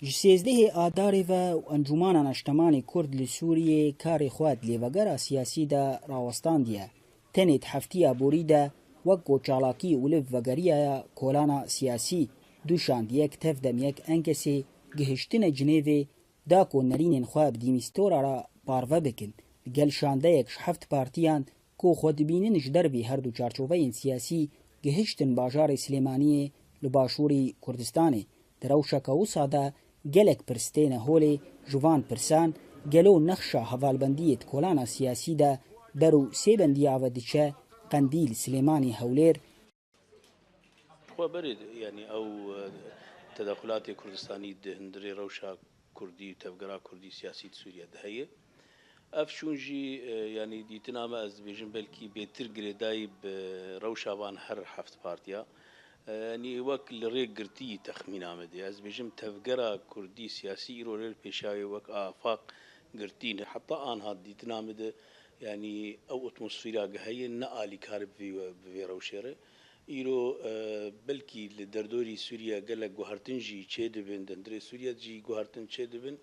جسیزده آداری و انجمان نشتمان کرد لسوریه کار خواد لیوگر سیاسی دا راوستان دیه. تنید هفتی بوری دا وگو چالاکی اولف وگریه کلانا سیاسی دوشاند یک تف دم یک انکسی گهشتن جنیوه دا کو نرین خواب دیمیستورا را پارو بکن. گل شانده یک هفت پارتیان کو خود بیننش دربی هر دو چارچوبه سیاسی گهشتن باجار سلیمانی لباشوری کردستانه. دروشک و ساده گلک پرستین هولی جوان پرسان گلو نخشا حوالبندیت کلانا سیاسی دا برو سیبندی آودچه قندیل سلیمانی هولیر برد يعني او تدخلات كردستاني هندري روشا كردي تفقرا كردي سياسي سوريا دهيه افشونجي يعني دي تنامه از بيجن بلكي بيتر جريداي بروشا وان هر حفت بارتيا يعني وك الريق قرتي تخمين عمدي از بيجم تفقرا كردي سياسي رول بيشاوي وك افاق قرتين حتى ان هاد دي تنامه يعني او اتموسفيرا هي نقالي كارب في روشيره ایرو بلکی لدردوری سوریا گله گوهرتنجی چه دبن دندری سوریا جی گوهرتن چه دبن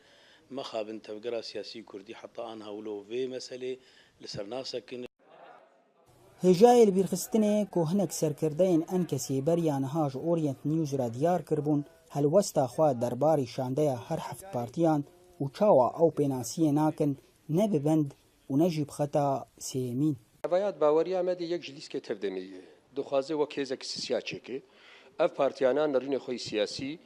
مخابن تفجر سیاسی کردی حتی آنها ولو و مسئله لسرناسا کن هجای البرخستنه کوهنک سرکردین انکسی بریان هاج اورینت نیوز را دیار کربون هل وستا خواه درباری شانده هر هفت پارتیان و چاوا او پیناسی ناکن نببند و نجیب خطا سیمین باید باوری آمده یک جلیس که تفدمیه دخوازه وک هزک سیاسی که اف پارتیانان نرین خوی سیاسی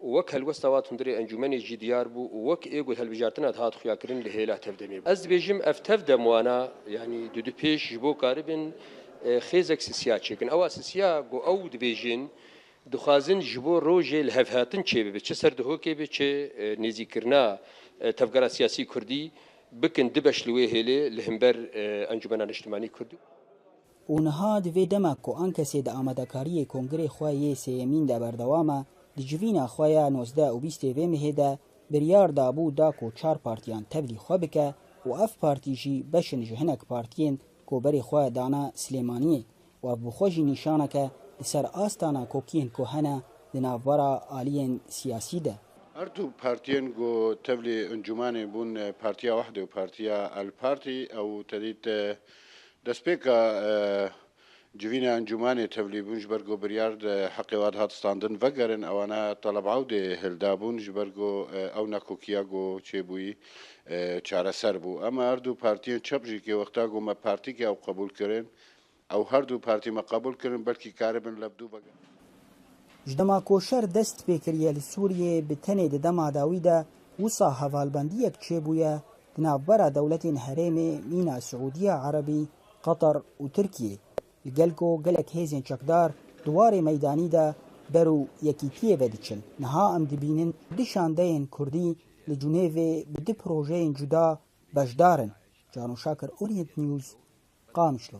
وک هلوستوات هندری انجمن جدیار بو وک ایگو هلبجارتنات هات خویا کرن لهلا تفدمی از بیجم اف تفدم وانا يعني دو پیش بو قاربن خزک سیاسی کن او سیاسی گو او دبیجن دخوازن جبو روجل هفهاتن چه به چه سر ده که به چه نزیکرنا تفکر سیاسی کردی بکن دبش لوی هله لهمبر انجمن اجتماعی کردی اونها دوی دمک که انکسی دا آمدکاری کنگره خواهی سیمین دا بردوامه دی جوینا خواهی 19 و 20 و مهده بریار دا بو دا که 4 پارتیان تبلی خواه بکه و اف پارتی جی بشن جهنک پارتین که بری خواه دانا سلیمانیه و اف بخوشی نشانه که سر آستانا کوکین کوهنه دناوارا آلین سیاسی ده. اردو پارتيين جو تبلي انجماني بون بارتيا واحدة وبارتيا البارتي او تديت دسبيكا جوينا انجماني تبلي بون جبرجو بريارد حقيوات هات ستاندن فقرن او انا طلب عودة هلدابون جبرجو او ناكو كياغو تشيبوي چارة سربو اما اردو پارتيين چبجي كي وقتا جو ما پارتي كي او قبول کرن او هر دو پارتي ما قبول کرن بلكي كاربن لبدو بقى جدما کوشر دست بکریه لسوریه بتنه د دما داویده وصا حوالبندیک چه بویه دنابرا دولتین حریم مینا سعودیه عربی قطر و ترکیه لگلکو گلک هیزین چکدار دوار میدانی ده برو یکیتیه ودیچن نها ام دبینن دشاندهین کردی لجنیوه بده پروژه جدا بجدارن جانو شاکر اورینت نیوز قامشلو